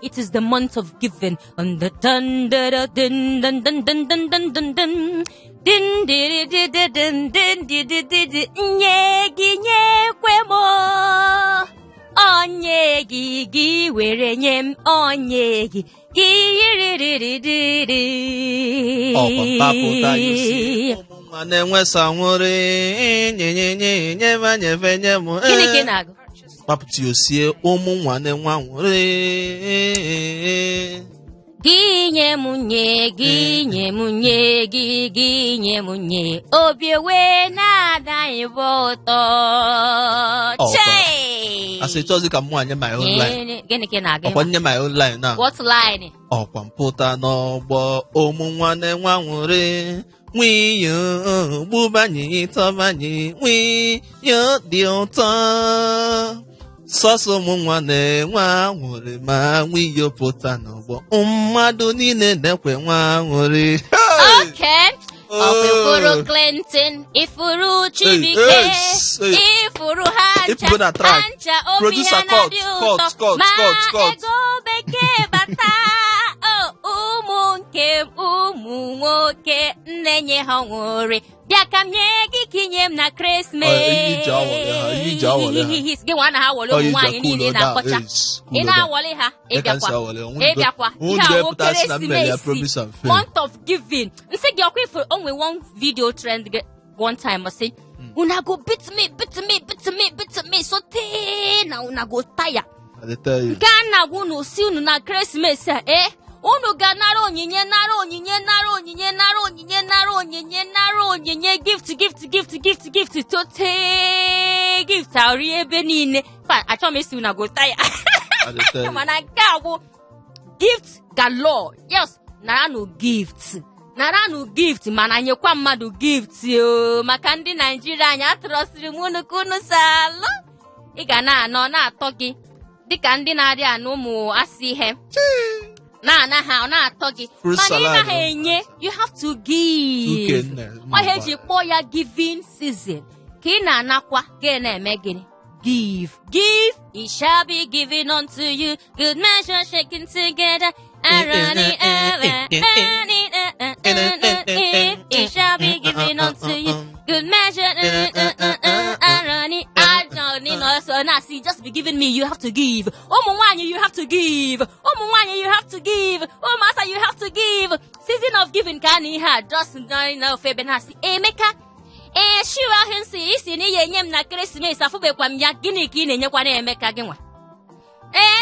It is the month of giving. On the dun dun dun dun dun dun dun dun dun dun. Din di di di din din di di di di nyegi nyekwemo. Onyegi gi were nyem onyegi gi ri. Oh, papa, you see. Manenwesa nwore nye mu. Gịnị ka ị na-agụ? Paputi osie ụmụ nwanne nwa nwere Ginye munye obi we na-ada ịbụ ụtọ. Asị chọzi ka mụ anye my own line. Gịnị ka ị na-agụ? Ọkwa nye my own line na. What line? Ọkwa mpụta n'ọgbọ ụmụ nwanne nwa nwere nwiyo gbubanye tọbanye nwiyo dị ụtọ. Sọsọ ụmụ nwanne nwa nwere ma nwiyo pụta n'ọgbọ mmadụ niile na-ekwe nwa nwere. Okay. Ifuru Clinton, Ifuru Chibike, Ifuru Hancha, obi ha na dị ụtọ, ma ego bekee bata. Ụmụ nwoke nne-nye ha nwere bịa ka m nye gị kinye m na Christmas. Gị nwa na ha wọle ụmụ nwaanyị niile na-akpọcha. Ị na-awọle ha ịbịakwa ihe awụ Ekeresimesi, month of giving. Nsị gị ọkwa ifuru onwe one video trend one time say una go beat me so tey na una go tire. Nke a na-agwa unu si unu na Christmas unu ga nara onyinye gift tote gift ari ebe niile fa achọ m isi una go tire. Mana nke a bụ gift galore. Yes, naranu gift mana nyekwa mmadụ gift maka ndị Nigeria anyị atụrọsiri m unu ka unu salụ. Ị ga na-anọ na-atọ gị dịka ndị na-arị anụ ụmụ asị ihe na na-atọ gị mana ị naghị enye. You have to give. Ọha eji kpọọ ya giving season ka ị na-anakwa ga na-eme gịnị? Give, it shall be given unto you. Good measure shaken together and running over. It shall be given unto you. Good measure and running. I don't need no so now see just be giving me. You have to give. Omuwanyi, you have to give. Omuwanyi, you have to give. Oh master, you have to give. Season of giving can he had just no febe na si Emeka. Shiwa hensi isi ni yenye m na Christmas afubekwa m ya gịnị ka ị na-enyekwa na Emeka gị nwa.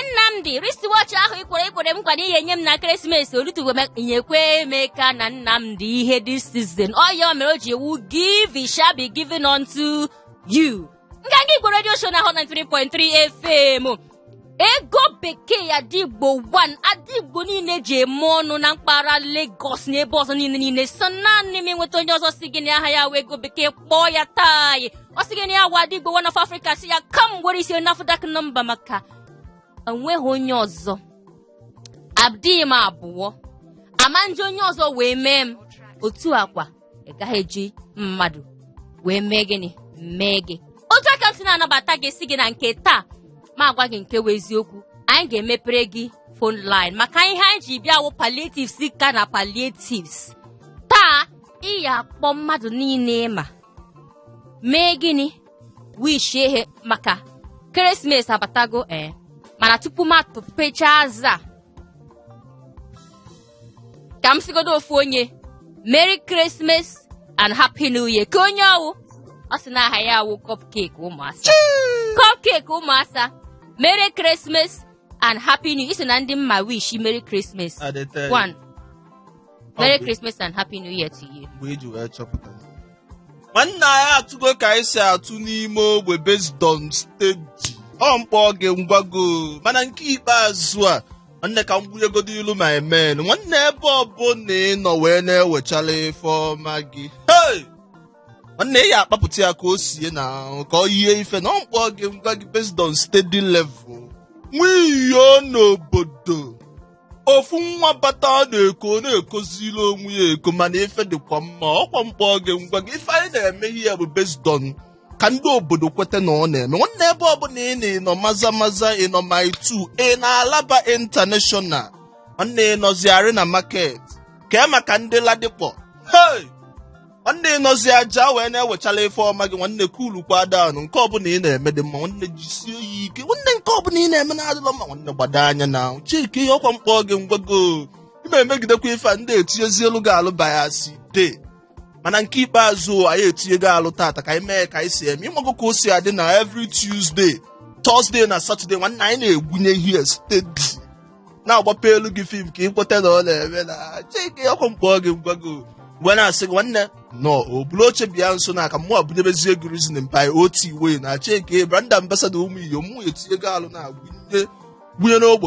Nnamdi wristwatch ahụ ikwere m kwado yenye m na Christmas olutugo nyekwe Emeka na Nnamdi ihe this season. Oyo mere o ji ewu give it shall be given unto you. Ngangi Igbo radio show na 103.3 FM. Ego bekee ya Adigbo 1 Adigbo niile je mọnụ na mpaghara Lagos na ebe ọzọ niile so naanị m nweta onye ọzọ si gị na aha ya ego bekee kpọọ ya tai. Ọ sị gị na ya wa Adigbo 1 of Africa si ya come were isi NAFDAC number maka enweghị onye ọzọ. Abdi m abụọ amanje onye ọzọ wee mee m otu akwa ị gaghị eji mmadụ wee mee gịnị mee gị. Otu aka ntị na-anabata gị si gị na nke taa ma agwa gị nke wee eziokwu anyị ga-emepere gị phone line maka ihe anyị ji bịa wụ palliatives ka na palliatives. Taa ị ya akpọ mmadụ niile ma mee gịnị wish ihe maka Christmas abatago mana tupu m atụpecha aza ka m sigodo ofu onye Merry Christmas and Happy New Year ka onye ọwụ ọ sị na aha ya wụ cupcake ụmụasa. Merry Christmas and Happy New Year. Isi na ndị mma wish Merry Christmas. One. Merry Christmas and Happy New Year to you. Nwanne anyị atụgo ka anyị si atụ n'ime ogbe based on stage. Ọ mkpọ gị ngwago mana nke ikpeazụ a nwanne ka m gbunyegodi ilu ma emen nwanne ebe ọbụla ị nọ wee na-ewechala ife ọma gị. Nwanne ya akpapụta ya ka o sie na ka ọ yie ife na ọ mkpọ gị ngwa gị based on steady level. Nwiyo n'obodo ofu nwa bata na-ekozili onwe ya eko mana ife dịkwa mma ọkwa mkpọ gị ngwa gị ife anyị na-eme ihe bụ based on ka ndị obodo kwete na ọ na-eme. Nwanne ebe ọbụla ị nọ maza ị nọ my 2 ị na-alaba international nwanne ị nọziarị na market ka maka ndị ladikpọ nwanne ị nọzi aja wee na-ewechala ife ọma gị nwanne kulukwa down nke ọbụla ị na-eme dị mma nwanne jisie ya ike nwanne nke ọbụla ị na-eme na-adịla mma nwanne gbado anya na chike ihe ọkwa mkpọ gị ngwago ime emegidekwa ife a ndị etinyezi elu gị alụ bayasị dee mana nke ikpeazụ anyị etinye gị alụ tata ka anyị mee ka anyị si eme ịmago ka o si adị na every Tuesday, Thursday na Saturday nwanne anyị na-egwunye ihe steady na-agbapụ elu gị fim ka ị kweta na ọ na-eme na chike ọkwa mkpọ gị ngwago mgbe na-asị gị nwanne nọ obulu oche bịa nso na aka mụ abụnyebezie gị reason mpa otu iwe na chike brand ambassador ụmụ iyo mụ etinye gị alụ na-agwunye n'ogbe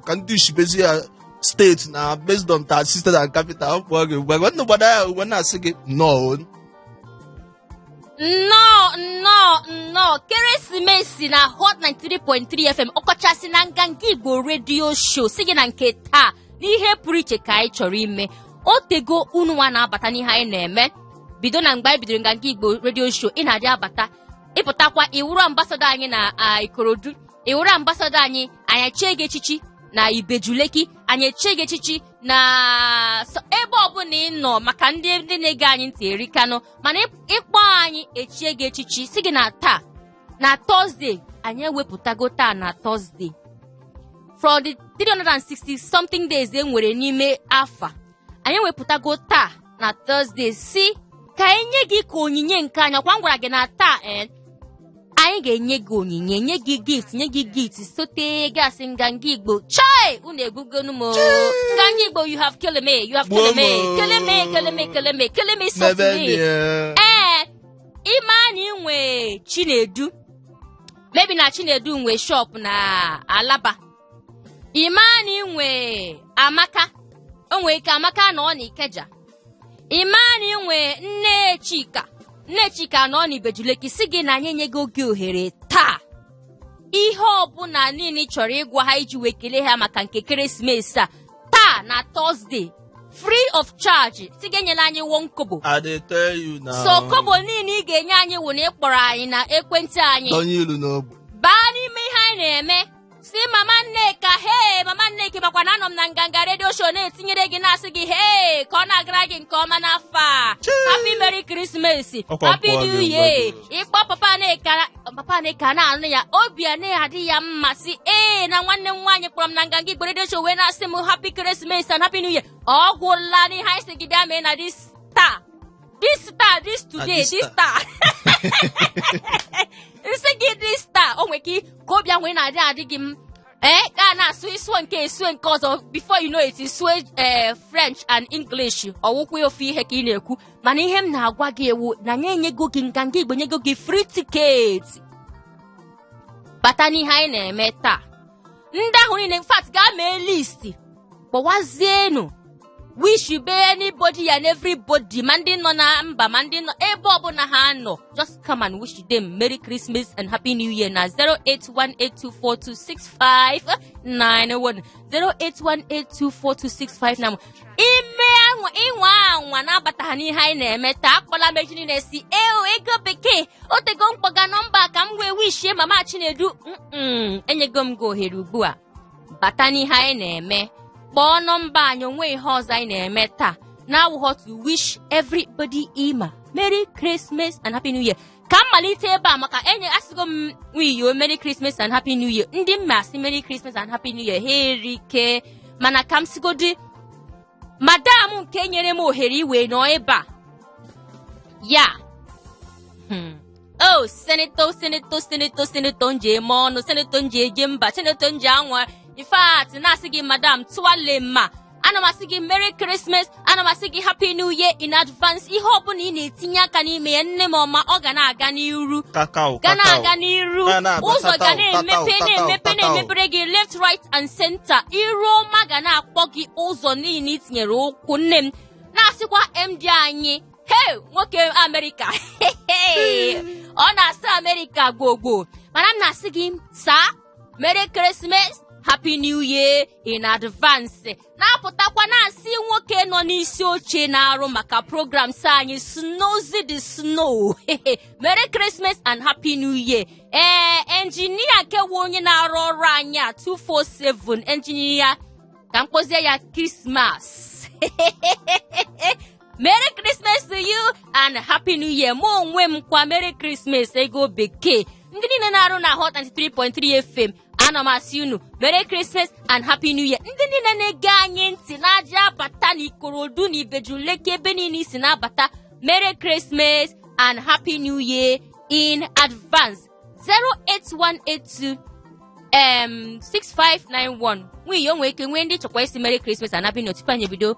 ka ndị ishibezi ya steeti na based on ta sister and capital ọkpọ gị ngwa nwanne gbada ya ugwe na-asị gị nnọọ Keresimesi na Hot 93.3 FM ọkọchasị na nganga Igbo redio show si gị na nke taa n'ihe pụrụ iche ka anyị chọrọ ime o tego unu nwa na-abata n'ihe anyị na-eme bido na mgbe anyị bidoro nganga Igbo redio show ị na-adị abata ịpụtakwa iwuru ambasadọ anyị na Ikorodu iwuru ambasadọ anyị echie gị echichi na Ibejuleki anyị echie gị echichi na ebe ọbụla ị nọ maka ndị na-ege anyị ntị erikanụ mana ịkpọ anyị echie gị echichi si gị na taa na Thursday anyị ewepụtago taa na Thursday from the 360 something days e nwere n'ime afa anyị ewepụtago taa na Thursday si ka anyị nye gị ka onyinye nke anyị ọkwa m gwara gị na taa anyị ga-enye gị onyinye nye gị gift sote gasị nganga Igbo chai unu egugonu mo nganga Igbo you have killed me kill me softly imani nwe Chinedu maybe na Chinedu nwe shop na Alaba imani nwe Amaka onwe ike Amaka na ọ na Ikeja imani nwe nne Chika na ọ na Ibejuleki si gị na anyị nye gị oge ohere taa ihe ọbụla niile chọrọ ịgwa ha iji wee kelee ha maka nke Keresimesi a taa na Thursday free of charge si gị enyela anyị 1 kobo so kobo niile ị ga-enye anyị wụ na ịkpọrọ anyị na ekwentị anyị baa n'ime ihe anyị na-eme si mama Nneka makwa na anọ m na nganga redio show na-etinyere gị na-asị gị ka ọ na-agara gị nke ọma n'afọ a happy merry Christmas happy new year ịkpọ papa Nneka na-anụ ya obi a na-adị ya mma si na nwanne m nwaanyị kpọrọ m na nganga Igbo redio show wee na-asị m happy Christmas and happy new year ọ gwụla n'ihe anyị si gị bịa mee na this star nsị gị this star o nwere ka obi ahụ ị na-adị gị m ka na-asụ isuo nke ọzọ before you know it isue French and English ọwụkwa ofu ihe ka ị na-ekwu mana ihe m na-agwa gị ewu na nye enyego gị nganga Igbo nyego gị free ticket bata n'ihe anyị na-eme taa ndị ahụ niile in fact gaa mee list kpọwazienu wish you be anybody and everybody ma ndị nọ na mba ma ndị nọ ebe ọbụla ha nọ just come and wish them Merry Christmas and Happy New Year na 08182426591 08182426591 inwe anwa na-abata ha n'ihe anyị na-eme taa akpọla meji niile si ego bekee otego mkpọga nọmba ka m wee wishie mama Chinedu enyego m gị ohere ugbu a bata n'ihe anyị na-eme kpọọ nọmba anyị onwe ihe ọzọ anyị na-eme taa na-awụghọ to wish everybody Merry Christmas and Happy New Year ka m malite ebe a maka asịgo m nwiyo Merry Christmas and Happy New Year ndị mma asị Merry Christmas and Happy New Year ha erike mana ka m sigodi madam nke nyere m ohere iwe nọ ebe a ya senator nje eme ọnụ senator nje eje mba senator nje anwa in fact na-asị gị madam tụwale mma ana m asị gị Merry Christmas ana m asị gị Happy New Year in advance ihe ọbụla ị na-etinye aka n'ime ya nne m ọma ọ ga na-aga n'iru ụzọ ga na-emepere gị left right and center iru ọma ga na-akpọ gị ụzọ niile itinyere ụkwụ nne m na-asịkwa MD anyị nwoke America ọ na-asị America gbogbo mana m na-asị gị saa Merry Christmas Happy New Year in advance. Na-apụtakwa na-asị nwoke nọ n'isi oche na-arụ maka programs anyị Snowzy the Snow. Merry Christmas and Happy New Year. Engineer nke nwe onye na-arụ ọrụ anyị a 247 engineer ka mkpozie ya Christmas. Merry Christmas to you and Happy New Year. Mo onwe m kwa Merry Christmas ego bekee. Ndị niile na-arụ na Hot 93.3 FM. Ana m asị unu Merry Christmas and Happy New Year. Ndị niile na-ege anyị ntị na-aja abata n'Ikorodu na Ibejuleke ebe niile isi na-abata. Merry Christmas and Happy New Year in advance. 08182 6591. Nwe yo nwe ike nwe ndị chọkwa isi Merry Christmas and Happy New Year tupu anyị bido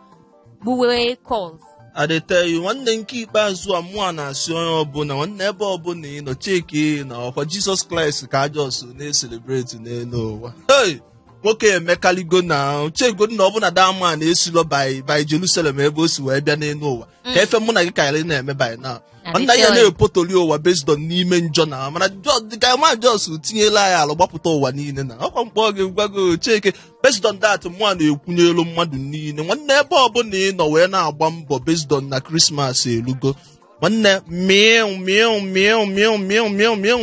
gbuwe calls. I dey tell you, nwanne nke ikpeazụ a mụa na-asị onye ọbụla nwanne ebe ọbụla ị nọ cheki na ọkwa Jizọs Kraịst ka ajọs na-eselebreti n'elu ụwa. Hey, nwoke emekaligo na chego na ọbụla dama na-esilo by Jerusalem ebe o si wee bịa n'elu ụwa ka efe mụ na gị ka na-eme by now. Nwanne ya na-epotoli ụwa based on n'ime njọ na mana dịka Jos tinyela ya alụ gbapụta ụwa niile na ọkwa mkpọ gị gwago cheke based on that mụ na-ekwu elu mmadụ niile nwanne ebe ọbụla ị nọ wee na-agba mbọ based on na Christmas elugo nwanne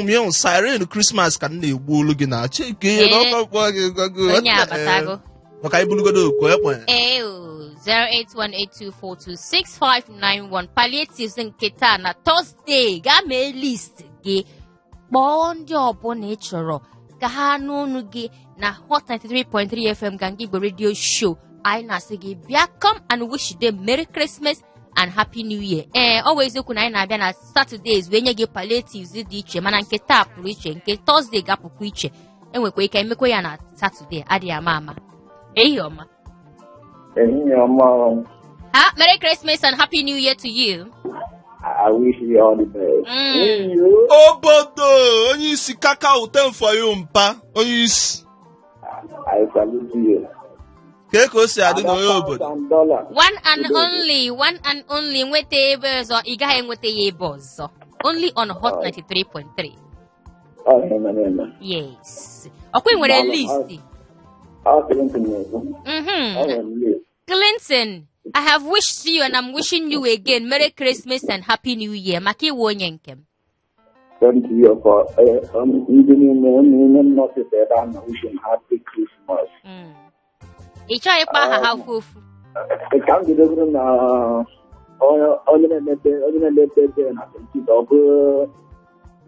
miu siren Christmas ka na-egbu olu gị na cheke ọkwa mkpọ gị gwago maka ibulugodo okwu ekwe 08182426591 palliatives nke taa na Thursday ga mee list gị kpọọ ndị ọbụla ị chọrọ ka ha n'ọnụ gị na Hot 93.3 FM Gangigbo radio show anyị na-asị gị bịa come and wish them Merry Christmas and Happy New Year. Always okwu na anyị na-abịa na Saturdays wee nye gị palliatives dị iche mana nke taa pụrụ iche nke Thursday ga-apụkwa iche enwekwa ike emekwa ya na Saturday adịghị ama ehi ọma. Merry Christmas and Happy New Year to you. I wish you all the best. Obodo, onye isi kakao ten for you mpa. Onye isi. I salute you. Ka o si adị n'onye obodo. One and only nweta ebe ọzọ, ị gaghị enweta ya ebe ọzọ. Only on Hot 93.3. Yes. Ọkwa nwere list. Clinton, I have wished you and I'm wishing you again Merry Christmas and Happy New Year. Maki wonye nkem. Thank you for even not said I'm wishing Happy Christmas. Icho ikpa ha fufu. I can't get over na onye na-ete na senti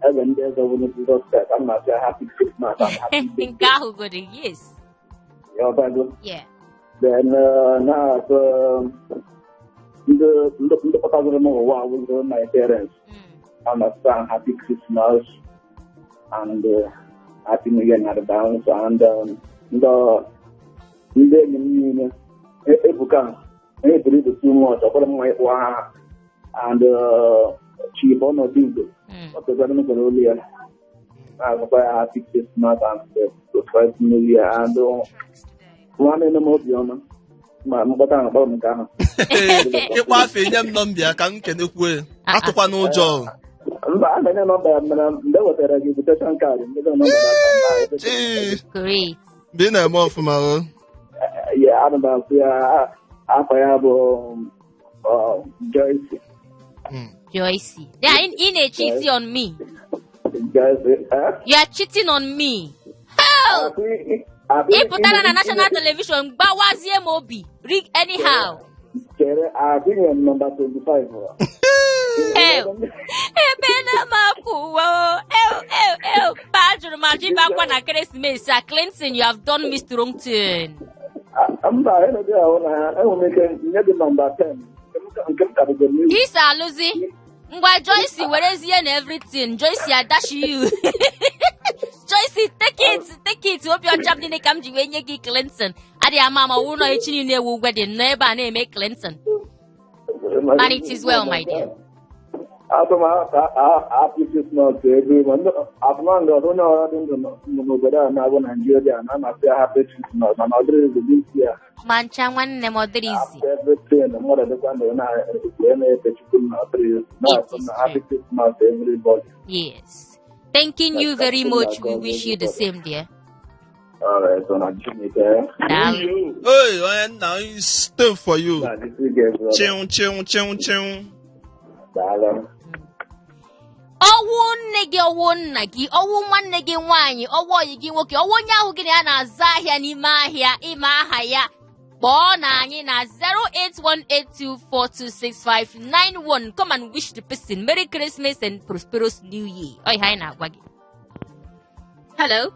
even there's a woman who does that. I'm not saying Happy Christmas and Happy Birthday. Yes. Yeah. Then now the photographer was my parents. Understand Happy Christmas and Happy New Year in advance and the Ebuka the too much and cheap on no thing. What the government earlier. Happy Christmas and the first New Year and one in the mobile. Mbata about Mkana. Ịkwa afọ enye m nọmba ka m kenekwe atụkwa n'ụjọ. Mba a na-enye nọmba mana mgbe wetara gị invitation card ndị nọmba Great. Bi na-eme ọfụma o. Yeah, ana m asị ya afọ ya bụ Joyce. Joyce. Yeah, in a cheating on me. Joyce, You are cheating on me. How? You put that on national television, but was MOB? Rig anyhow. I think I'm number 25. Clinton, you have done me strong turn. I'm not I will make a number 10. These are losing. Why Joyce, where is he and everything? Joyce, I dash you. Joyce, take it. Hope your job didn't come to when you get Clinton. Adi mama who know each in your wedding, never name Clinton. And it is well, my dear. Happy Christmas to everyone. I've learned that when I don't know whether I'm going to Nigeria and I'm happy Christmas. And other is this year. Mancha one name or easy. Everything, more than the one happy Christmas to everybody. Yes. Thanking you very much. We wish you the same, dear. Alright, so I'm Jimmy. Hey, now it's still for you. This weekend, Chew. Daalụ. Ọwụ nne gị, ọwụ nna gị, ọwụ nwanne gị nwaanyị, ọwụ ọyị gị nwoke, ọwụ onye ahụ gị na ya na-azụ ahịa n'ime ahịa, ịma aha ya, kpọọ na anyị na 08182426591. Come and wish the person Merry Christmas and prosperous New Year. Ọ ihe anyị na-agwa gị. Hello.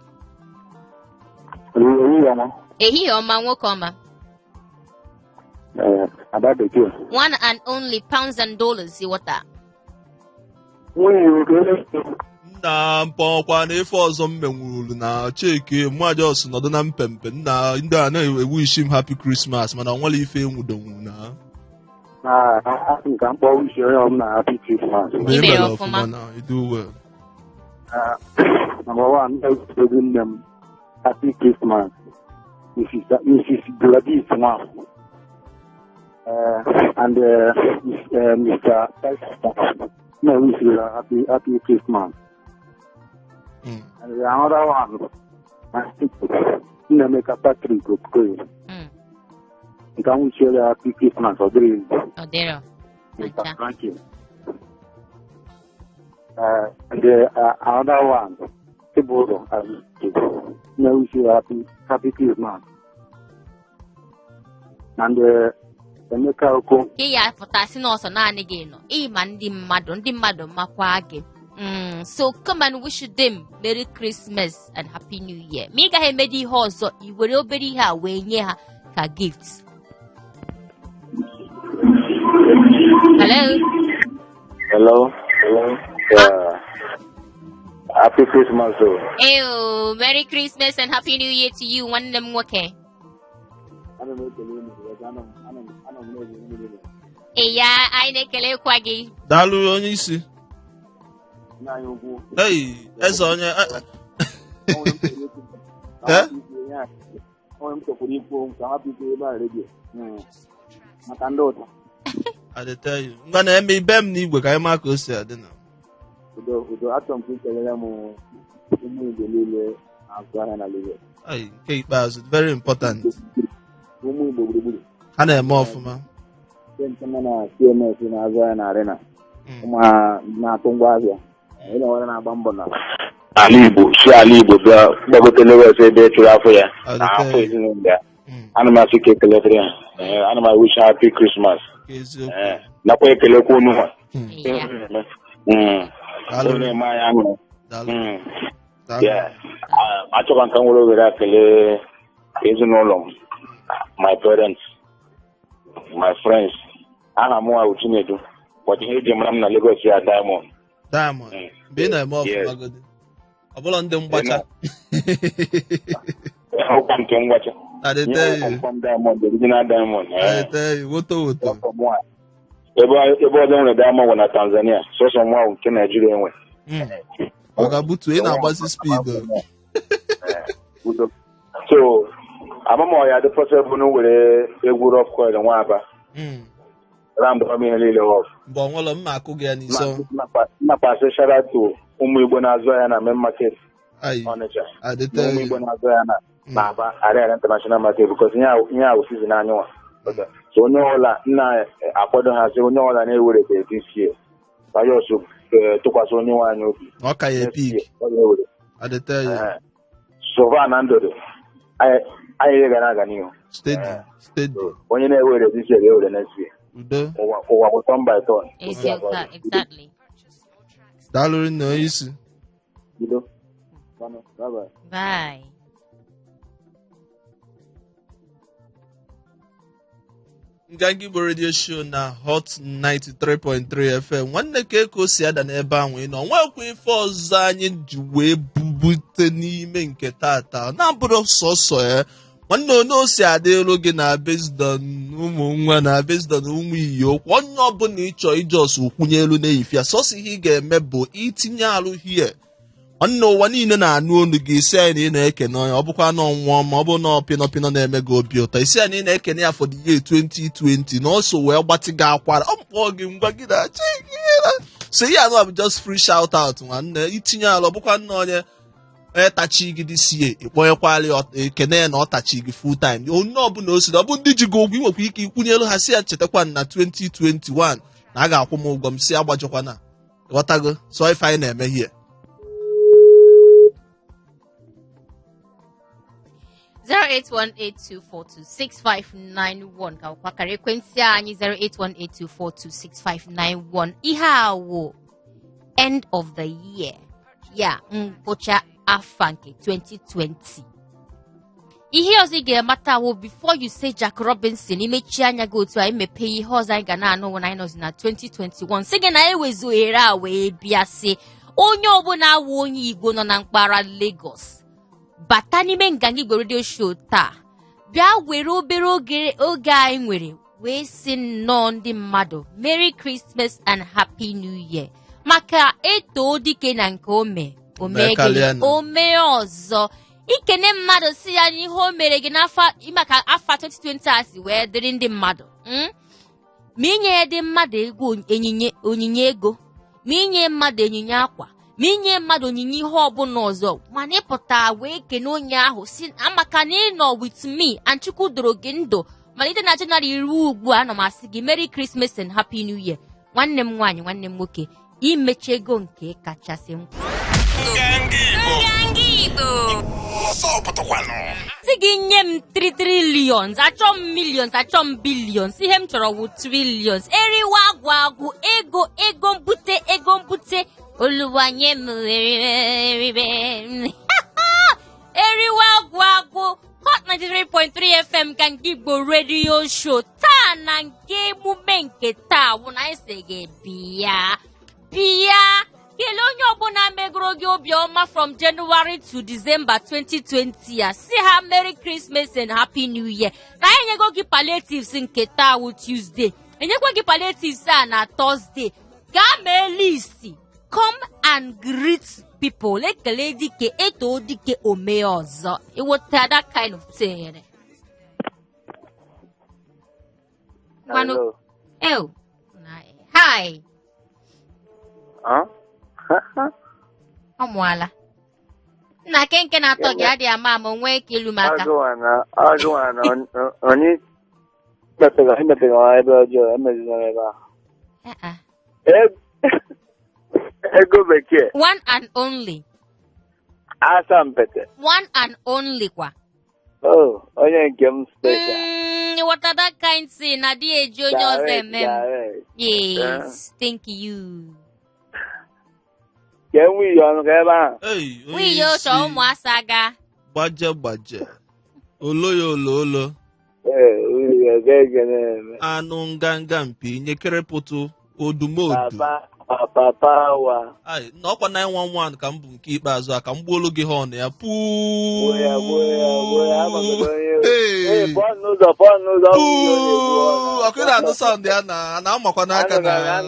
Ehihie ọma, nwoke ọma. Ada bekee. One and only pounds and dollars, ịghọta. Nna mpọkwa na ife ọzọ m menwuru na cheke mmadụ nọdụ na mpempe nna ndị a na-ewu isi m happy Christmas mana nwere ife enwudonwu na asị ka mkpọ uche onye ọbụla happy Christmas. Imere ọfụma na you do well. Number one, ezi nne m happy Christmas. Mrs. Gladys now. And Mr. Tyson. No, we wish you a happy Christmas. And the another one, my sister, Nameka Patrick, you can wish you a happy Christmas or dream. Oh, there. Thank you. And the another one, Tiboro, I wish you a happy Christmas. And Emeka Oko. Ya pụtasị n'ọsọ naanị gị nọ ịma ndị mmadụ makwa gị. So come and wish them Merry Christmas and Happy New Year. Ma ị gaghị emedi ihe ọzọ, i were obere ihe a wee nye ha ka gift. Hello. Happy Christmas. Ew, Merry Christmas and Happy New Year to you, nwanne m nwoke. Ya, anyị na-ekelekwa gị. Daalụ onye isi. Hey, eze onye I dey tell you. Ngwa na-eme ibe m n'igwe ka anyị maa ka o si adị na. Udo achọ m ka ikelere m ụmụ Igbo niile na-azụ ahịa na Lagos. Nke ikpeazụ, very important. Ụmụ Igbo gburugburu. Ha na-eme ọfụma. Nke na CMS na-azụ ahịa na Arena. Ụmụ ha na-atụ ngwa ahịa. Onye nwere na-agba mbọ na ala Igbo bịa gbagote Lagos ebe e chụrụ afọ ya na afọ ezinụlọ ya. Ana m asị ka ekelekere ya. Ana m wish happy Christmas. Nakwa ekelekwa unu ha. Na-eme anyị aṅụrị. Achọkwa nka nwere ohere akele ezinụlọ m, my parents, my friends. Aha m nwa Chinedu. Ụbọchị ihe eji mara m na Lagos ya Diamond. Mgbe ị na-eme ọfụma godi. Ọ bụla ndị mgbacha. Ọkwa nke mgbacha. Diamond, original Diamond. Woto. Ebe ọzọ nwere Diamond na Tanzania, sọsọ nwa nke Nigeria enwe. Ọ ga-butu ị na-agbasi speed. So, amama ya dị possible na were egwu rock coil nwa aba. Ram dọrọ m ihe niile ọf. Mgbe ọnwụlọ mma akụ gị ya n'iso. Nnapasị shara to ụmụ Igbo na-azụ ya na main market. Ọnịcha. Ụmụ Igbo na-azụ ya na Aba Arịa International Market because ihe ahụ season anyị nwa. So onye ọbụla na-akwado ha sị onye ọbụla na-ewere ka eti sie. Bayọsụ tụkwasị onye nwe anyị obi. Ọ ka ya epik. Sova na ndụdụ. Anyị ga n'ihu. Steady. Onye na-ewere eti sie ga-ewere next year. Ụwa bụ turn by turn. Exactly. Daalụ nne onye isi. Bye. Ngangi Igbo radio show na Hot 93.3 FM. Nwanne ka eko si ada n'ebe ahụ ị nọ. Nwekwa ife ọzọ anyị ji wee bubute n'ime nke tata. Na-abụrụ sọsọ ya. Nwanne onye o si adị elu gị na Bezdon ụmụ nwa na Bezdon ụmụ iyo. Onye ọbụla ịchọ ijos kwụnye elu n'ehifia. Sọsọ ihe ị ga-eme bụ itinye alụ hie. Nwanne ụwa niile na-anụ olu gị isi anyị na ị na-ekene onye ọ bụkwa na ọnwụọ ma ọ bụ na ọpịnọpịnọ na-eme gị obi ụtọ isi anyị na-ekene ya for the year 2020 na ọsọ wee gbatị gị akwara ọ mkpọ gị ngwa gị na-achị gị so ihe anụ bụ just free shout out nwanne itinye ala ọ bụkwa nna onye tachi gị this year ịkpọnyekwala ekene na ọ tachi gị full time onye ọbụla o siri ọ bụ ndị ji gị ụgwọ inwekwa ike ikwunyelu ha si ya chetakwa na 2021 na a ga-akwụ m ụgwọ m si agbajọkwana ghọtago so ife anyị na-eme here. 08182426591 ka kwakara ekwentị anyị 08182426591 ihe awo end of the year ya ngwụcha afọ nke 2020 ihe ọzọ ị ga-amata wo before you say Jack Robinson imechi anya gị otu a imepe ihe ọzọ anyị ga na-anụ na anyị nọzi na 2021 sị gị na ewezu ohere a wee bịa sị onye ọbụla awụ onye Igbo nọ na mpaghara Lagos bata n'ime nganga Igbo radio show taa bịa were obere oge anyị nwere wee sị nnọọ ndị mmadụ Merry Christmas and Happy New Year maka eto dike na nke ome ọzọ ikene mmadụ si ya n'ihe o mere gị n'afọ maka afọ 2020 a si wee dịrị ndị mmadụ ma inye dị mmadụ ego onyinye ego ma inye mmadụ onyinye akwa ma inye mmadụ onyinye ihe ọbụla ọzọ mana ịpụta wee kene onye ahụ si amaka na ị nọ with me and Chukwu doro gị ndụ malite na Jenụwarị ruo ugbu a ana m asị gị Merry Christmas and Happy New Year nwanne m nwaanyị nwanne m nwoke imechi ego nke kachasị nkwa si gị nye m 3 trillions achọ m millions achọ m billions ihe m chọrọ wụ trillions eriwa agwụ ego mbute Oluwa nye m eriwa agwụ Hot 93.3 FM ka nke Igbo radio show taa na nke emume nke taa wụ na ise gị bịa kelee onye ọbụla megoro gị obiọma from January to December 2020 ya si ha Merry Christmas and Happy New Year na anyị nyego gị palliatives nke taa wụ Tuesday enyekwa gị palliatives a na Thursday gaa mee list come and greet people ekele dike eto dike ome ọzọ iwota that kind of thing. Hello. Oh. Hi. Ọmụala nna kenke na-atọ gị adị ama ama nwee ike ilu maka agụwana onye mepere ebe ọjọọ emezina ebe ahụ ego bekee one and only asampete one and only kwa onye nke m special what that kind thing na di eji onye ọzọ eme yes thank you ke nwiyi ọnụ ka ebe ahụ nwiyi ocho ụmụasa ga gbaje olo anụ nganga mpi nyekere pụtụ odumodu papa wa n'ọkwa 911 ka m bụ nke ikpeazụ a ka m gbuolu gị họn ya puu ọkụ na-anụ saụnd ya na-amakwa n'aka na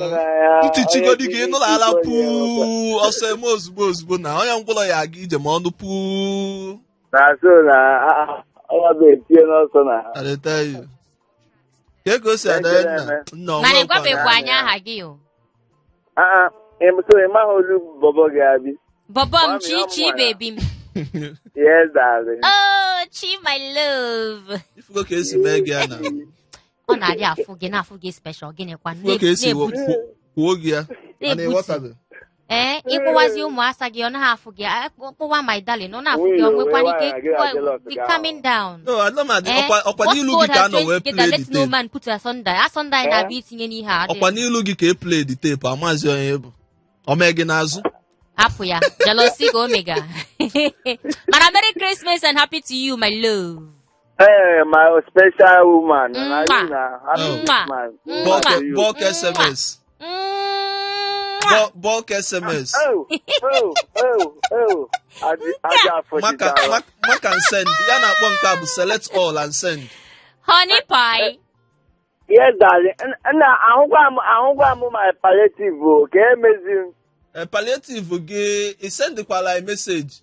ntị chigodi gị nụrụ ala puu ọsọ eme ozugbo na onye ngwụlọ ya aga ije ma ọnụ puu ka ego si ada nna mana ịgwabekwa anya aha gị o Bobo Gabi. Bobo, Chi, baby. Yes, darling. Oh, Chi, my love. If you go case Megiana. Oh, Nadia, forget special. Guinea one. Wogia. It was you, Masagi, on half forget. One, my darling, on half forget. Coming down. No, I don't know. Let no man put us on that. As on that, beating any hard. Opanilugi play the tape. Amazon. Omega Nazu. Apuya. Jealousy Omega. Man, Merry Christmas and happy to you, my love. Hey, my special woman. Bulk SMS. Bulk SMS. Mark and send. Yana Bonkabu, select all and send. Honey pie. Yes, darling. And I want my palliative. Okay, amazing. Palliative, he send the quality message.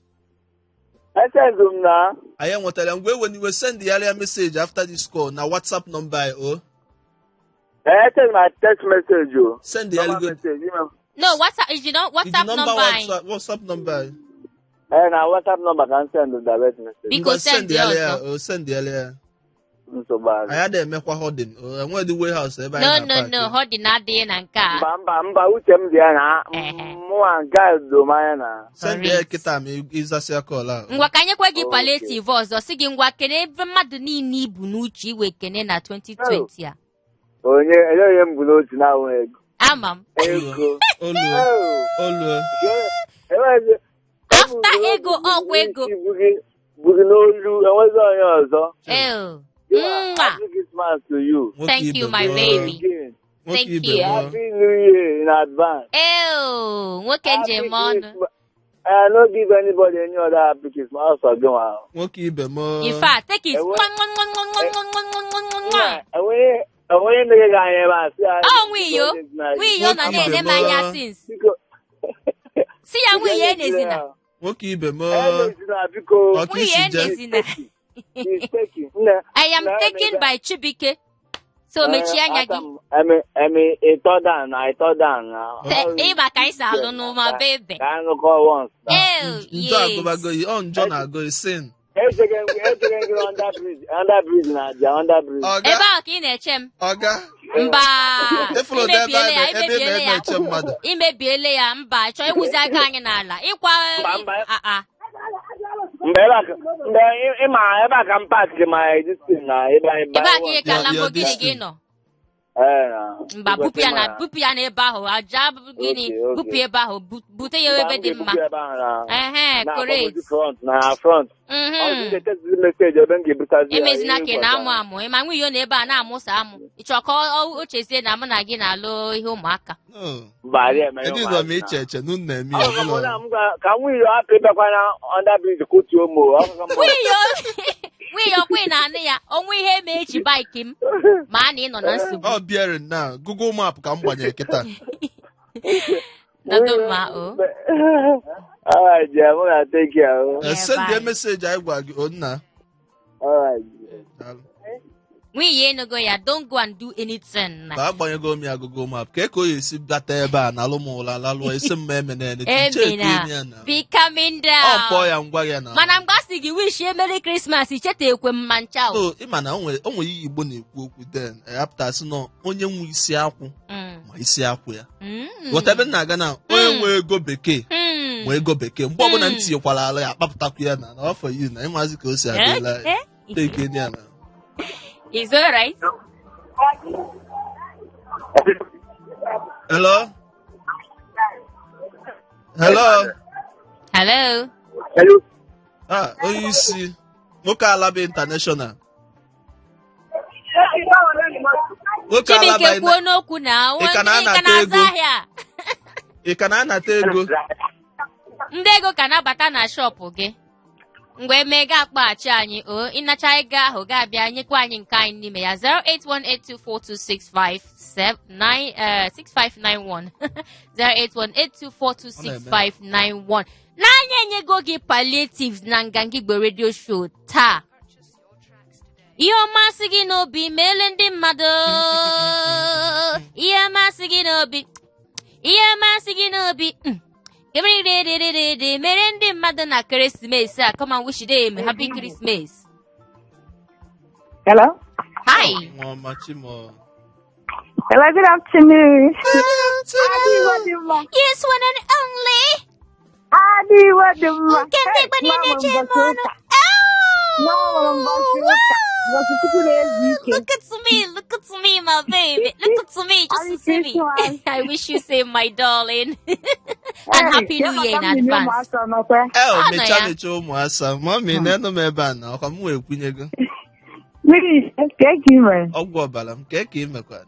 I send them now. I am what I'm going when you will send the earlier message after this call. Now, WhatsApp number, I send my text message. Send the earlier message. No, WhatsApp is WhatsApp number. WhatsApp number. And our WhatsApp number can send the direct message. Because send the also. Send the earlier. So bad. I had a make holding. And where the warehouse? No, holding that day and car. Bamba, who tell me Diana? One guy do my. Send the Kitam is a circle. Wakanya kwagi palliative ọzọ sị gị ngwa kene ebe mmadụ niile ibu n'uche iwe kene na 2020 a. Onye mbulo otu na onwe ego. Ama m. Olu. After ego ọkwa ego. Bugi n'olu enwezi onye ọzọ. Happy Christmas to you. Thank you, my baby. Thank you. Happy New Year in advance. Nwoke njem ọnụ. I don't give anybody any other happy Christmas or go out. In fact, take it. We na ne manya since. See ya we ye nezina. Nwoke ibe mo. I am taken by Chibike. So mechi anya gị. I thought down now. Eba ka isa alụ n'ụma baby. Can you call once? Yes. On John I go sin. Under bridge na dia under bridge. Ebe a ka ị na-eche m. Oga. Mba. Imebiele ya mba. Chọọ iwuzi aka anyị n'ala. Ịkwa ebe a ka m park my this thing na ebe a ka ị ka Lamborghini gị nọ. Mba bupu ya na ebe ahụ aja gịnị bupu ebe ahụ bute ya ebe dị mma. Correct. Front. Emezina ka na-amụ ịma nwe iyo na ebe a na-amụsa amụ ịchọ ka o chezie na mụ na gị na-alụ ihe ụmụaka. Edizọ m iche n'unu na-eme ka nwunye hapụ ịbịakwana under bridge kotu ụmụ. Nwunye ọkwa ị na-anụ ya ọnwa ihe eme eji baiki m ma a na ị nọ na nsogbu. Ọ bịara na Google Map ka m gbanyere kịta. Nọdụ mma o. Alright, yeah, I'm gonna take care. Send the message I want you now. Alright. We go ya don't go and do anything. Ba gbanye go mi Google Map. Ke ko yesi data ebe a na alụmụla lalụ isi mmemme na ne. Be coming down. Ọ pọ ya ngwa ya na. Mana mgbasi gị wish you Merry Christmas icheta ekwe mma ncha o. So, ịma na onwe iyi Igbo na-ekwu okwu den. Apụta sị no onye nwe isi akwụ. Ma isi akwụ ya. Whatever na-aga na onye nwe ego bekee. Nwe ego bekee. Mgbe ọbụla ntinyekwala ala ya akpapụtakwu ya na offer you na ịmazi ka o si adịla. Take it ya na. Is all right? Hello? Onye isi nwoke Alaba International. Chibike kwuo n'okwu na ị ka na-anata ego. Ndị ego ka na-abata na shọpụ gị. Mgbe mega akpaghachi anyị ịnacha ego ahụ ga-abịa nyekwa anyị nke anyị n'ime ya 08182426591 08182426591 n'anya enyego gị palliatives na Nganga Igbo radio show taa. Ihe ọmasị gị n'obi meele ndị mmadụ. Ihe ọmasị gị n'obi. Mere ndị mmadụ na Ekeresimesi a come and wish them happy Christmas. Hello. Hi. Hello, good afternoon. Yes, one and only. Look at me, my baby. Look at me, just to see me. I wish you say, my darling. And happy New Year in advance. Mecha ụmụasa. Mami, nenu m ebe a na ọkwa m wee kwunyego. Ọgwụ ọbara m, ka imekwa.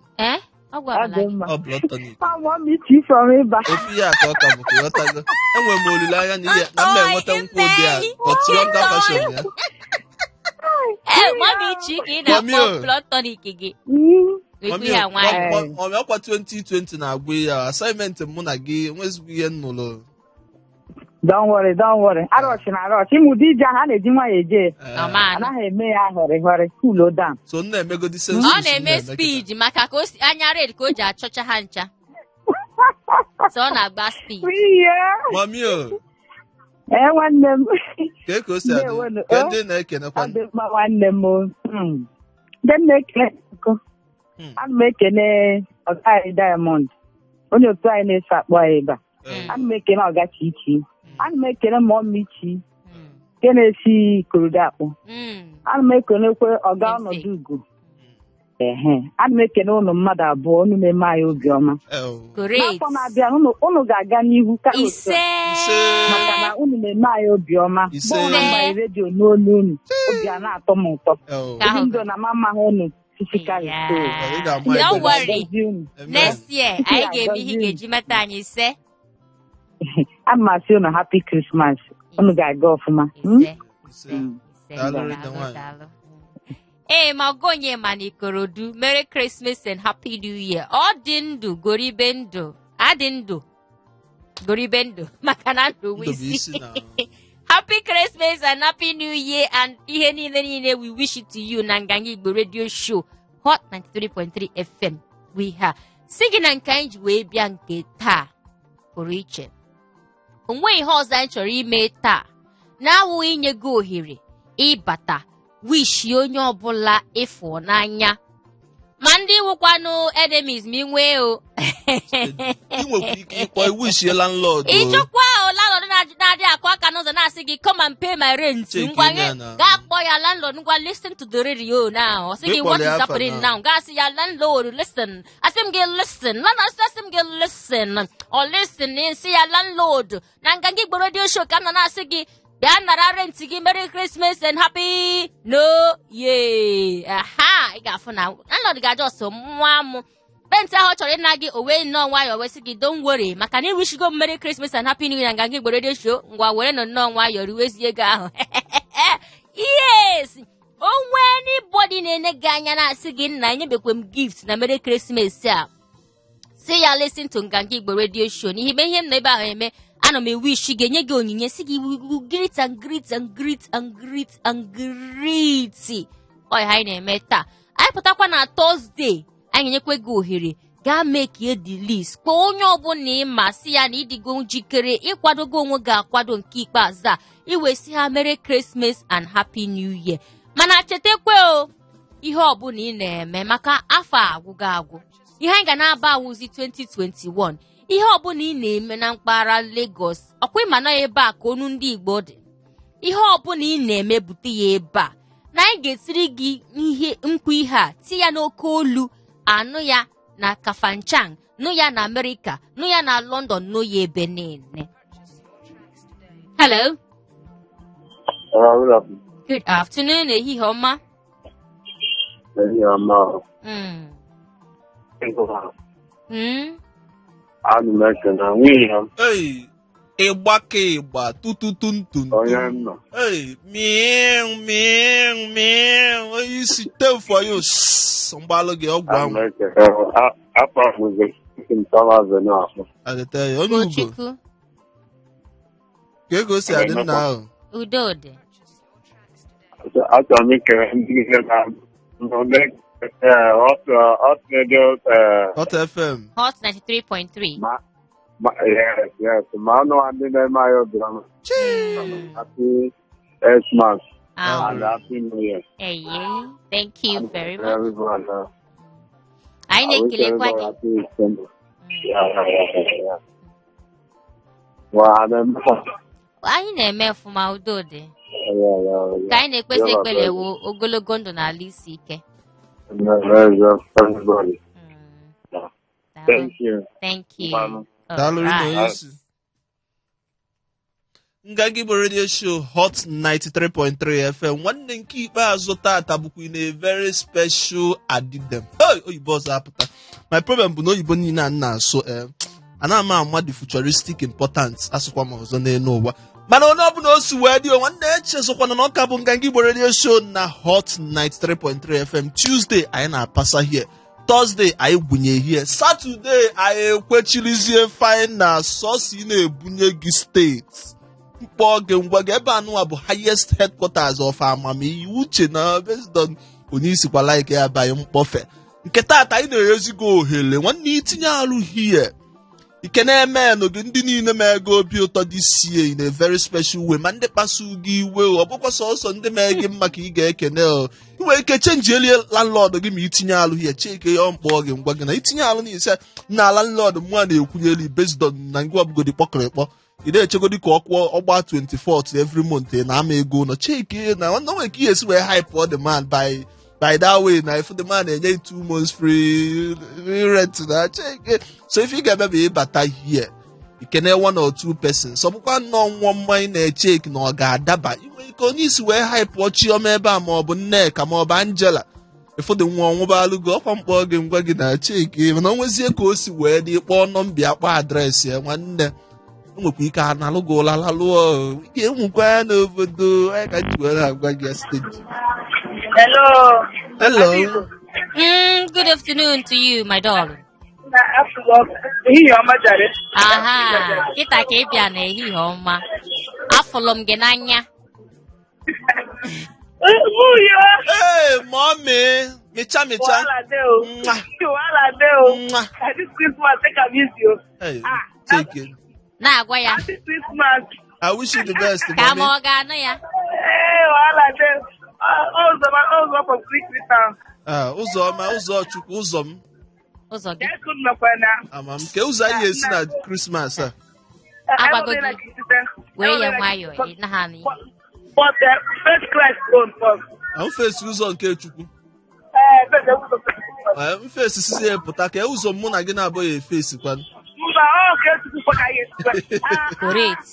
Ọgwụ ọbara. Ọ blood tonic. Ofu ya ka ọ ka bụ ka ịghọtago. Enwere m olileanya na m na-enweta nkwụ dị a, but younger version ya. Mami chiki na blood tonic gị. Ọkwa 2020 na-agwụ ya assignment mụ na gị enwezighi ihe nnụlụ. Don't worry. Arọchị. Ịmụ dị ije ha na-eji nwa ya eje. Anaghị eme ya họrị cool down. So nna emegodi sense. Ọ na-eme speed maka ka anya red ka o ji achọcha ha ncha. So ọ na-agba speed. Mami nwanne m. Ka o si adị? Ka ndị na-ekenekwa. Ọ dị mma nwanne m. Ndị na-ekele nkụ. Ana m ekene ọga anyị Diamond. Onye otu anyị na-eso akpọ anyị ebe a. Ana m ekene ọga Chichi. Ana m ekene Mọmichi. Nke na-esi Ikorodu akpụ. Ana m ekenekwe ọga ọnọdụ ugo. Ana m ekene ụnụ mmadụ abụọ unu na-eme anyị obiọma. N'afọ na-abịa unu ga-aga n'ihu karịa otu maka na unu na-eme anyị obiọma. Bụrụ na mgbanyị redio n'olu unu obi a na-atọ m ụtọ. Ndị ndụ na mama ha unu fisikali. Don't worry. Next year anyị ga-eme ihe ga-eji meta anyị ise. Ana m asị unu happy Christmas. Unu ga-aga ọfụma. Magonye Manikorodu, Merry Christmas and Happy New Year. Odindu, Goribendo, Adindu, Goribendo, Makanandu, we see. Happy Christmas and Happy New Year, and we wish it to you, Nangangi Radio Show, Hot 93.3 FM. We have singing and kind way bianke ta, Oriche. Unwe horse and chori me ta. Now we in go here, bata. Wish onye ọbụla ịfụ n'anya ma ndị wụkwanụ enemies m inwe o inwekwa ike ịkpọ wish landlord ịchọkwa landlord na-adị akụ aka n'ụzọ na-asị gị come and pay my rent ngwanye ga-akpọ ya landlord ngwa listen to the radio now sị gị what is happening now ga-asị ya landlord listen asị m gị listen asị m gị listen or listen sị ya landlord na nganga Igbo radio show ka nọ na-asị gị bịa nara rent gị Merry Christmas and Happy New Year. Ị ga-afụ na landlord ga-aja ọsọ nwa m rent ahụ chọrọ ịna gị owe nnọọ nwayọọ wee sị gị don't worry maka na iwishigo Merry Christmas and Happy New Year na nganga Igbo radio show ngwa were nọ nnọọ nwayọọ riwezie ego ahụ. Yes, onwe anybody na-ene gị anya na-asị gị nna enyebekwe m gift na Merry Christmas a si ya listen to nganga Igbo radio show n'ihi ihe m na ebe ahụ eme ana m wish ga-enye gị onyinye si gị greet and greet and greet and greet and greet. Oya anyị na-eme taa anyị pụtakwa na Thursday anyị enyekwe gị ohere gaa make the list kpọọ onye ọbụla ịma si ya na ịdịgo njikere ịkwadogo onwe gị akwado nke ikpeazụ a iwesi ha Merry Christmas and Happy New Year. Mana chetakwe ihe ọbụla ị na-eme maka afọ agwụgo agwụ ihe anyị ga na-aba awụzi 2021 ihe ọbụla ị na-eme na mpaghara Lagos ọkwa ịma na ebe a ka onu ndị Igbo dị ihe ọbụla ị na-eme bute ya ebe a na anyị ga-etiri gị ihe nkwa ihe a ti ya n'oke olu anụ ya na Kafanchan nụ ya na America nụ ya na London nụ ya ebe niile. Hello. Good afternoon. Ehihie ọma. Ehihie ọma. Anụ m ekene nwunye m. Ịgba ka ịgba tututuntun. Onye m nọ. Onye isi tell for you mgbalụ gị ọgwụ ahụ. Afọ ahụzi m tọmaze n'afọ. Adịte ya onye Ugo. Ka ego si adị nna ahụ. Udo dị. Achọrọ m ikere ndị ihe na Hot FM. Hot 93.3. Yes. Manu and the Mayo drama. Happy Xmas and Happy New Year. Hey, thank you very much. Everyone. I need to look like anyị na-eme ọfụma udo dị ka anyị na-ekpesi ekpere wo ogologo ndụ na ala isi ike. Thank you. Nganga Igbo radio show Hot 93.3 FM nwanne nke ikpeazụ tata bụkwa in a very special adidem. Oyibo ọzọ apụta. My problem bụ na oyibo niile a na-asụ ana ama the futuristic importance asụkwa m ọzọ n'elu ụwa mana onye ọbụla o si wee dị nwanne echezọkwana na ọka bụ Nganga Igbo radio show na Hot 93.3 FM. Tuesday anyị na-apasa here, Thursday anyị gwunye here, Saturday anyị ekwechirizie fine na sọsi na-ebunye gị steeti mkpọ oge ngwa gị ebe anụwa bụ highest headquarters of amamihe uche na based on onye isikwa like ya banye mkpọfe nke taata anyị na-erezigo ohere nwanne itinye alụ here ikene men gị ndị niile mee gị obi ụtọ dị sie in a very special way ma ndị kpasu gị iwe ọ bụkwa sọsọ ndị mee gị mma ka ị ga-ekene ị nwere ike chenji elie landlord gị ma itinye alụ ya chike ya mkpọ gị ngwa gị na itinye alụ n'ise na landlord mụa na-ekwunyeli based on na ngwa ọbụgodi kpọkịrịkpọ ị na-echegodi ka ọkwụọ ọgba 24th every month na ama ego nọ chike na nwanne nwere ka ihe esi wee hype the man by that way na if the man enye 2 months free rent na cheke so if you ga ebe ịbata here ikene 1 or 2 persons so bụkwa nnọọ nwa mmanya na-echeki na ọ ga-adaba inwe ike onye isi wee hype ọchiọma ebe a maọbụ Nneka maọbụ Angela ịfụdị nwa ọnwụbalụ gị ọkwa mkpọ gị ngwa gị na cheki mana onwezie ka o si wee dị kpọọ nọmba akpọ adreesị ya nwanne enwekwa ike a na-alụ gị ụla lalụọ ike enwekwa ya n'obodo anyị ka ji were agwa gị steji. Hello. Good afternoon to you, my darling. Aha, kita ka ị bịa n'ehihie ọma. Afụlụ m gị n'anya. Hey, mommy. Micha. This Christmas, take a visit. Hey, take it. Na-agwa ya. Happy Christmas. I wish you the best, Ka mommy. ma ọ ga-anụ ya. From Christmas. Ụzọ Chukwu, ụzọ m. Ụzọ gị. Ama m ke ụzọ anyị esi na Christmas a. Agwago gị. Wee ya nwayọọ, ị naghị anụ ya. But first Christ going first. M fesi ụzọ nke Chukwu. M fesi sisi ya pụta ka ụzọ mụ na gị na-abụghị efesi kwanụ. Correct.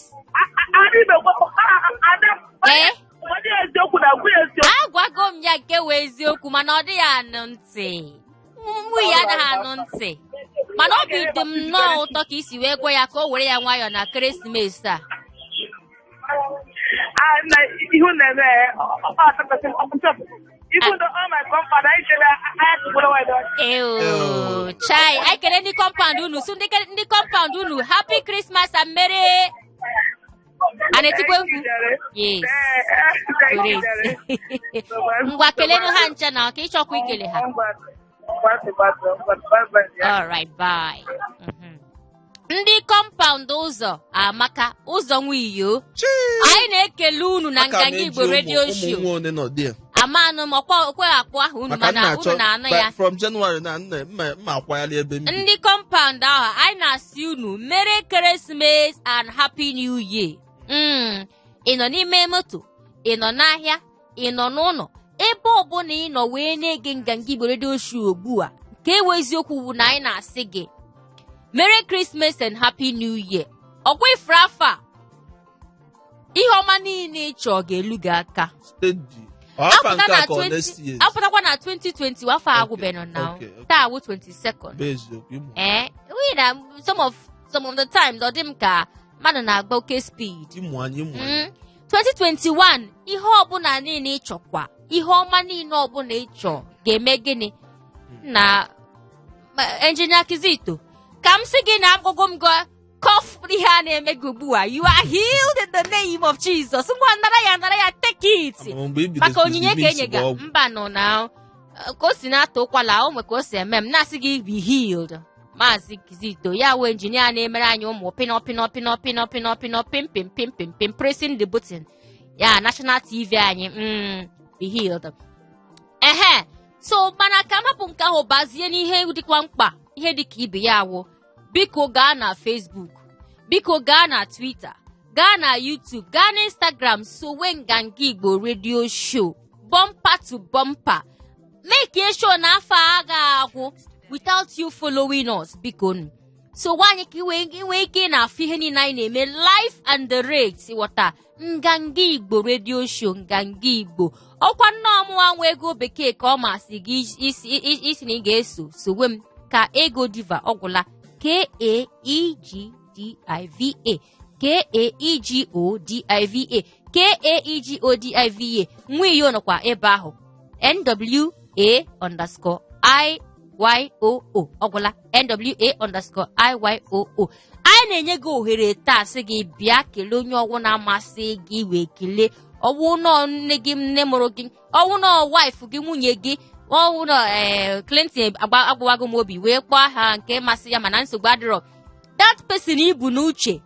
Agwago m ya nke wee eziokwu mana ọ dịghị anụ ntị. Nwunye ya anaghị anụ ntị. Mana obi dị m nnọọ ụtọ ka isi wee gwa ya ka o were ya nwayọọ na ekeresimesi a. Even though all my compound, I said I had to follow my daughter. Chai, I can any compound unu. So they get the compound unu. Happy Christmas and Merry. And it's going. Yes. Great. Ngwa kele no hancha na okay chokwu ikele ha. All right, bye. Ndị compound ụzọ amaka ụzọ nwiyo anyị na-ekele unu na nganga Igbo radio show amanụ m okwe akpụ ahụ unu mana unu na-anụ ya from January na mma akwanyali ebe mmiri ndị compound ahụ anyị na-asị unu Merry Ekeresimesi and Happy New Year. Ị nọ n'ime moto, ị nọ n'ahịa, ị nọ n'ụlọ, ebe ọbụla ị nọ wee na-ege nganga Igbo radio show ugbu a ka e wee eziokwu bụ na anyị na-asị gị Merry Christmas and Happy New Year. Ọkwa ifre afọ a ihe ọma niile ịchọ ga-elu gị aka. Apụtakwa na 2020 afọ agwụbenụ na taa wụ 22nd. Some of the times ọ dị m ka mmadụ na-agba oke speed. 2021 ihe ọbụla niile ịchọkwa ihe ọma niile ọbụla ịchọ ga-eme gịnị na engineer Kizito ka m sị gị na agwụgwọ m gị cough ihe a na-eme gị ugbu a you are healed in the name of Jesus. Ngwa nara ya take it maka onyinye ka enye gị mba nọ na ka o si na-atọ ụkwala o nwe ka o si eme m na-asị gị be healed. Maazị Kizito ya wee injinia na-emere anyị ụmụ pin pressing the button ya national TV anyị be healed. So mana ka mapụ nke ahụ bazie n'ihe dịkwa mkpa ihe dịka ibe ya awụ biko gaa na Facebook, biko gaa na Twitter, gaa na YouTube, gaa na Instagram sowe nganga Igbo radio show bumper to bumper. Make a show na afọ aga agwụ without you following us biko. So nwanyị ka iwe ike na afọ ihe niile anyị na-eme live and direct wọta nganga Igbo radio show nganga Igbo ọkwa nnọọ mụwa nwa ego bekee ka ọ masị gị isi na ị ga-eso sowe m ka ego diva ọgwụla KAEGODIVA nwa iyo nọkwa ebe ahụ NWA_IYOO ọgwụla NWA_IYOO. anyị na-enye gị ohere taa sị gị bịa kelee onye ọgwụ na-amasị gị wee kelee ọwụ nọ nne gị nne mụrụ gị ọwụ nọ wife gị nwunye gị ọwụ nọ Clinton agbawago m obi wee kpọọ aha nke masị ya mana nsogbu adịrọ that person ibu n'uche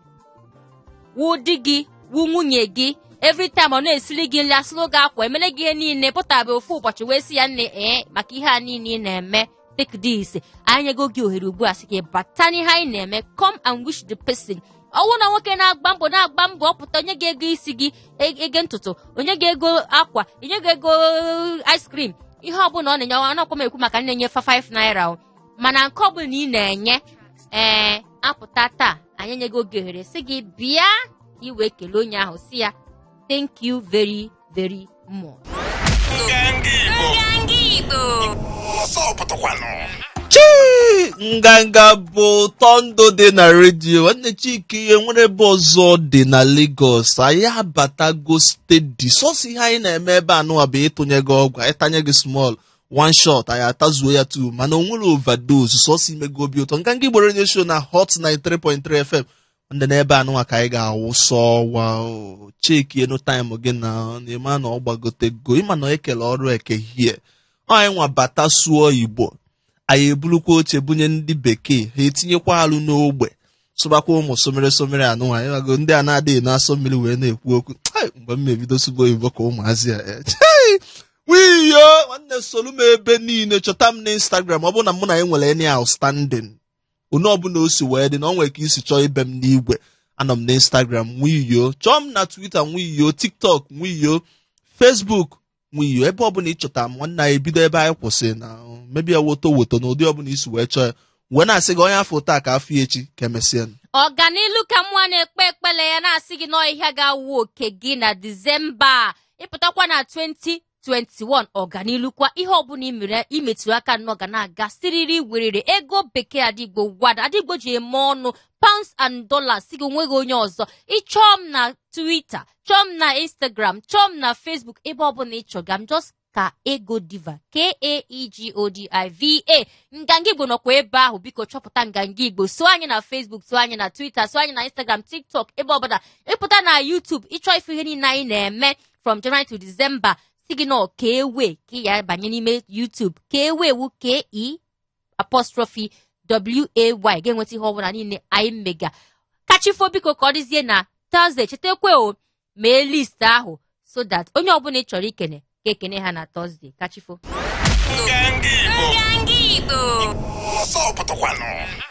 wụ di gị wụ nwunye gị every time ọ na-esili gị nri asịlụ gị akwa emele gị ihe niile pụtabe ofu ụbọchị wee si ya nne maka ihe a niile na-eme take this anyị nyego gị ohere ugbu a sị gị bata n'ihe anyị na-eme come and wish the person. Ọwụ na nwoke na-agba mbọ ọpụta onye ga-ego isi gị ege ntutu onye ga-ego akwa onye ga-ego ice cream ihe ọbụla ọ na-enye ọnwa ọnọkwa m ekwu maka na-enye 5 naira mana nke ọbụla na ị na-enye apụta taa anyị nyego gị ohere sị gị bịa iwe kelee onye ahụ si ya thank you very very much. Nganga bụ ụtọ ndụ dị na redio. Nwanne Chike ihe nwere ebe ọzọ dị na Lagos. Anyị abatago steeti sọsọ ihe anyị na-eme ebe anụwa bụ ịtụnye gị ọgwụ anyị tanye gị small one shot anyị atazuo ya tu mana o nwere overdose sọsọ imego obi ụtọ. Nganga Igbo Radio Show na Hot 93.3 FM ndị n'ebe anụwa ka anyị ga-awụsọ wa Chike enu time gị na ịma na ọ gbagotego ịma na ekele ọrụ ekehie anyị nwa bata suo Igbo anyị ebulukwa oche bunye ndị bekee ha etinyekwa alụ n'ogbe sụbakwa ụmụ somere anụ anyị mago ndị a na-adịghị na-asọ mmiri wee na-ekwu okwu mgbe m mebido sugbo oyibo ka ụmụazị a wiyo nwanne solu m ebe niile chọta m na Instagram ọ bụ na mụ na anyị nwere any outstanding onye ọbụla o si wee dị na ọ nwere ka isi chọọ ibe m n'igwe anọ m na Instagram wiyo chọọ m na Twitter wiyo TikTok wiyo Facebook wiyo ebe ọbụla ị chọta m nwanne anyị ebido ebe anyị kwụsị na mebi woto na ụdị ọbụla isi wee chọọ ya wee na-asị gị onye afọ taa ka afọ echi ka emesịa ọganilu ka mmụọ na-ekpe ekpele ya na-asị gị n'ọhịa ga-awụ oke gị na Disemba ịpụtakwa na 2021 ọganilukwa ihe ọbụla imetụrụ aka nnọọ ga na-aga siriri werere ego bekee Adigbo wada Adigbo ji eme ọnụ pounds and dollars si gị onweghị onye ọzọ ịchọọ m na Twitter chọọ m na Instagram chọọ m na Facebook ebe ọbụla ịchọga m just ka ego diva KAEGODIVA Nganga Igbo nọkwa ebe ahụ biko chọpụta Nganga Igbo so anyị na Facebook so anyị na Twitter so anyị na Instagram TikTok ebe ọbụla ịpụta na YouTube ịchọ ife ihe niile anyị na-eme from January to December si gị nọ ka ewe ka ya banye n'ime YouTube ka ewe wu KE'WAY ga-enweta ihe ọbụla niile anyị mega kachifo biko ka ọ dịzie na Thursday chetakwa o mee list ahụ so that onye ọbụla ị chọrọ ikene ga-ekene ha na Thursday kachifo.